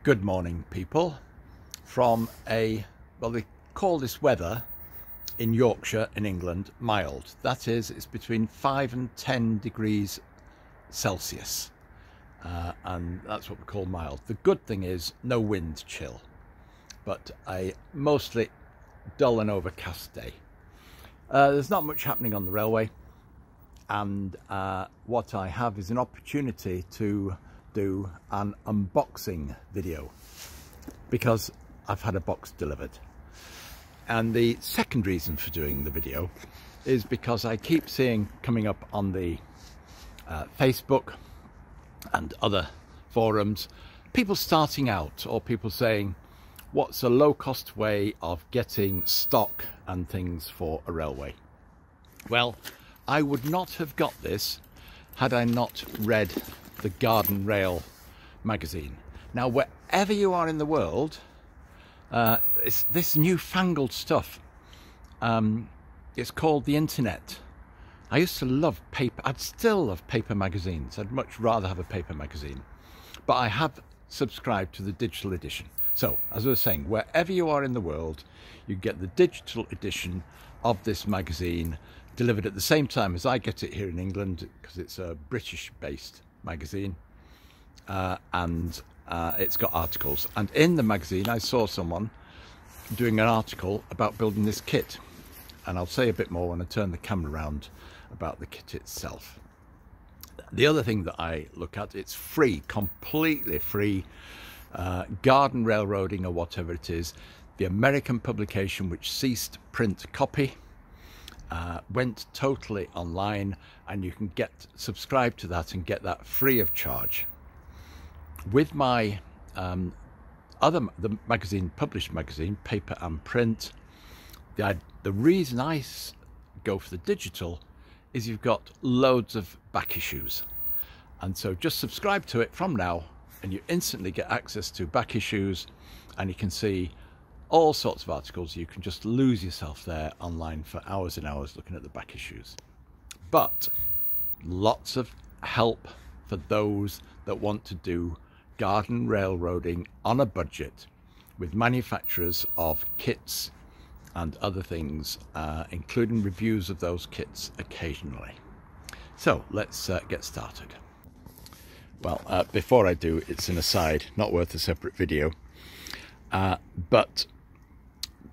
Good morning, people. From well, they call this weather in Yorkshire in England mild. That is, it's between 5 and 10 degrees Celsius, and that's what we call mild. The good thing is no wind chill, but a mostly dull and overcast day. There's not much happening on the railway, and what I have is an opportunity to do an unboxing video because I've had a box delivered. And the second reason for doing the video is because I keep seeing coming up on the Facebook and other forums people starting out, or people saying, what's a low-cost way of getting stock and things for a railway? Well, I would not have got this had I not read the Garden Rail magazine. Now, wherever you are in the world, it's this newfangled stuff. It's called the internet. I used to love paper. I'd still love paper magazines. I'd much rather have a paper magazine. But I have subscribed to the digital edition. So, as I was saying, wherever you are in the world, you get the digital edition of this magazine delivered at the same time as I get it here in England, because it's a British-based magazine, and it's got articles. And in the magazine I saw someone doing an article about building this kit, and I'll say a bit more when I turn the camera around about the kit itself. The other thing that I look at, it's free, completely free. Garden Railroading, or whatever it is, the American publication which ceased print copy, went totally online, and you can subscribe to that and get that free of charge. With my the magazine, published magazine, paper and print, the reason I go for the digital is you've got loads of back issues, and so just subscribe to it from now and you instantly get access to back issues, and you can see all sorts of articles. You can just lose yourself there online for hours and hours looking at the back issues. But lots of help for those that want to do garden railroading on a budget, with manufacturers of kits and other things, including reviews of those kits occasionally. So let's get started. Well, before I do, it's an aside, not worth a separate video, but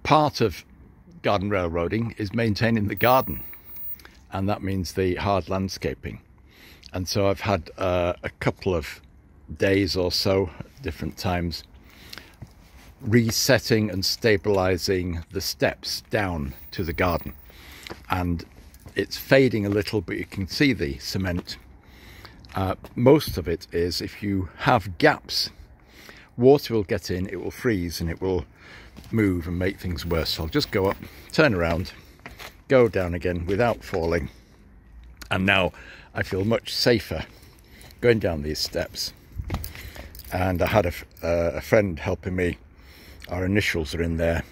part of garden railroading is maintaining the garden, and that means the hard landscaping. And so I've had a couple of days or so at different times resetting and stabilizing the steps down to the garden, and it's fading a little, but you can see the cement. Most of it is, if you have gaps, water will get in, it will freeze, and it will move and make things worse. So I'll just go up, turn around, go down again without falling, and now I feel much safer going down these steps. And I had a friend helping me. Our initials are in there,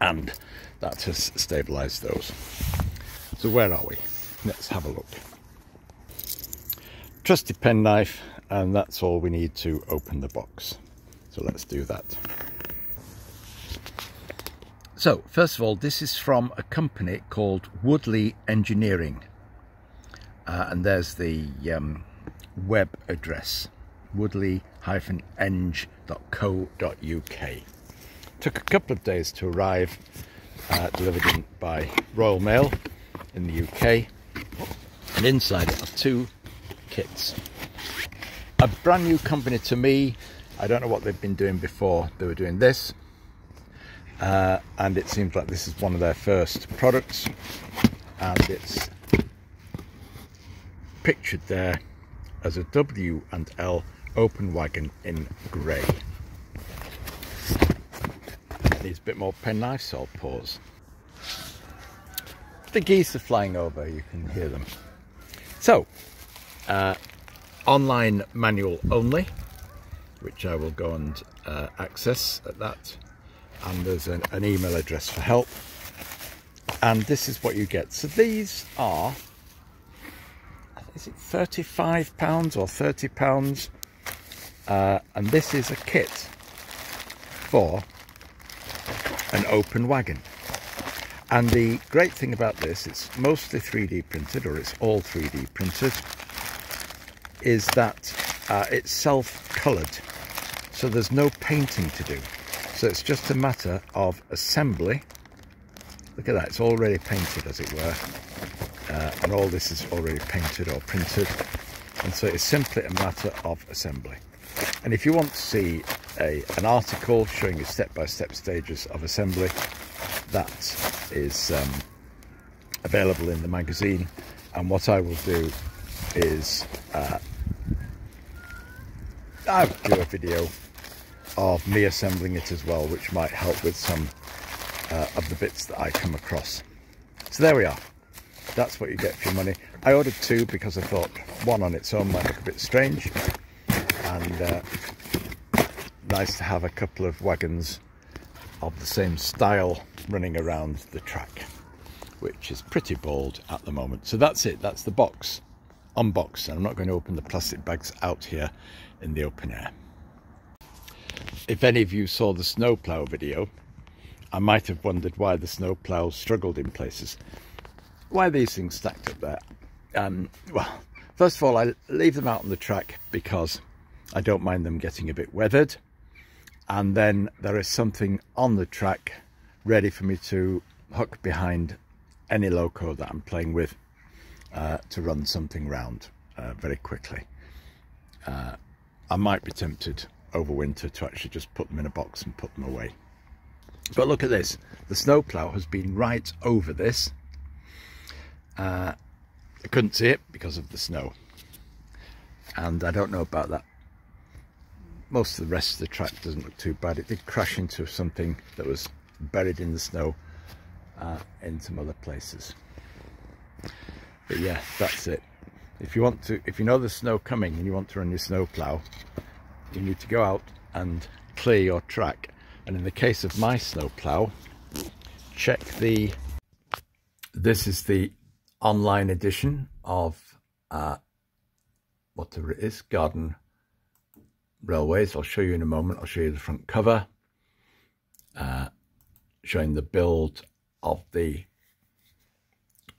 and that has stabilized those. So where are we? Let's have a look. Trusty penknife, and that's all we need to open the box. So let's do that. So first of all, this is from a company called Woodleigh Engineering, and there's the web address, woodleigh-eng.co.uk. Took a couple of days to arrive, delivered in by Royal Mail in the UK, and inside it are two kits. A brand new company to me. I don't know what they've been doing before. They were doing this, and it seems like this is one of their first products, and it's pictured there as a W&L open wagon in grey. Needs a bit more penknife, so I'll pause. The geese are flying over, you can hear them. So, online manual only, which I will go and access at that, and there's an email address for help, and this is what you get. So these are, is it £35 or £30? and this is a kit for an open wagon. And the great thing about this, it's mostly 3D printed, or it's all 3D printed, is that it's self-coloured, so there's no painting to do. So it's just a matter of assembly. Look at that, it's already painted, as it were, and all this is already painted or printed, and so it's simply a matter of assembly. And if you want to see an article showing you step-by-step stages of assembly, that is available in the magazine. And what I will do is I'll do a video of me assembling it as well, which might help with some of the bits that I come across. So there we are. That's what you get for your money. I ordered two because I thought one on its own might look a bit strange, and nice to have a couple of wagons of the same style running around the track, which is pretty bold at the moment. So that's it, that's the box unboxed, and I'm not going to open the plastic bags out here in the open air. If any of you saw the snowplow video, I might have wondered why the snowplow struggled in places. Why are these things stacked up there? Well, first of all, I leave them out on the track because I don't mind them getting a bit weathered, and then there is something on the track ready for me to hook behind any loco that I'm playing with to run something round very quickly. I might be tempted over winter to actually just put them in a box and put them away. But look at this, the snowplow has been right over this. I couldn't see it because of the snow, and I don't know about that. Most of the rest of the track doesn't look too bad. It did crash into something that was buried in the snow in some other places. But yeah, that's it. If you know there's snow coming and you want to run your snowplow, you need to go out and clear your track. And in the case of my snowplow, check this is the online edition of whatever it is, Garden Railways. I'll show you in a moment. I'll show you the front cover, showing the build of the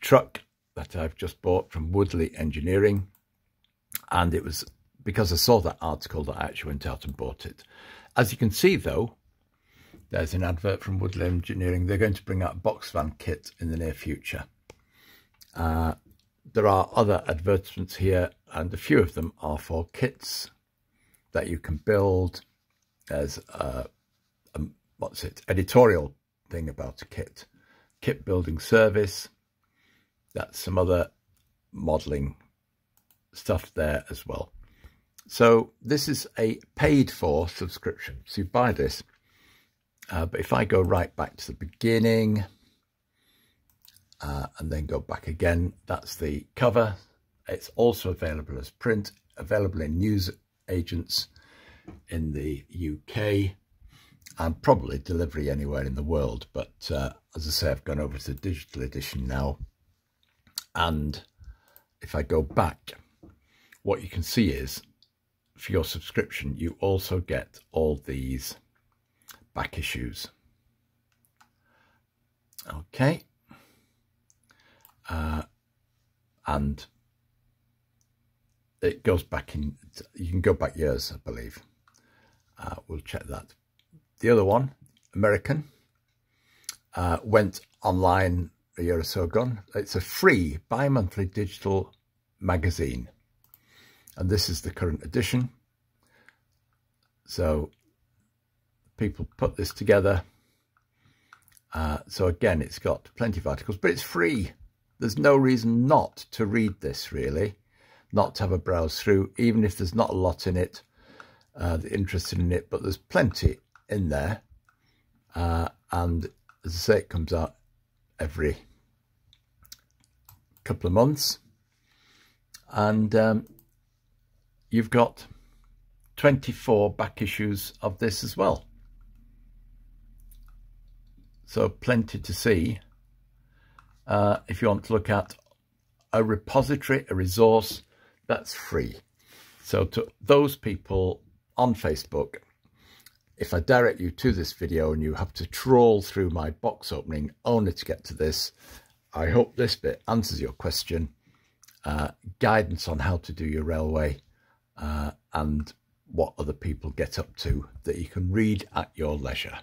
truck that I've just bought from Woodleigh Engineering. And it was because I saw that article that I actually went out and bought it. As you can see though, there's an advert from Woodleigh Engineering. They're going to bring out a box van kit in the near future. There are other advertisements here, and a few of them are for kits that you can build. There's what's it, editorial thing about a kit building service. That's some other modeling stuff there as well. So this is a paid for subscription, so you buy this. But if I go right back to the beginning and then go back again, that's the cover. It's also available as print, available in news agents in the UK, and probably delivery anywhere in the world. But as I say, I've gone over to the digital edition now. And if I go back, what you can see is for your subscription, you also get all these back issues. Okay. And it goes back in, you can go back years, I believe. We'll check that. The other one, American, went online a year or so ago. It's a free bi-monthly digital magazine, and this is the current edition. So people put this together. So again, it's got plenty of articles, but it's free. There's no reason not to read this, really, not to have a browse through, even if there's not a lot in it that you're interested in it, but there's plenty in there. And as I say, it comes out every couple of months, and you've got 24 back issues of this as well. So plenty to see if you want to look at a repository, a resource that's free. So to those people on Facebook. If I direct you to this video and you have to trawl through my box opening only to get to this, I hope this bit answers your question. Guidance on how to do your railway and what other people get up to that you can read at your leisure.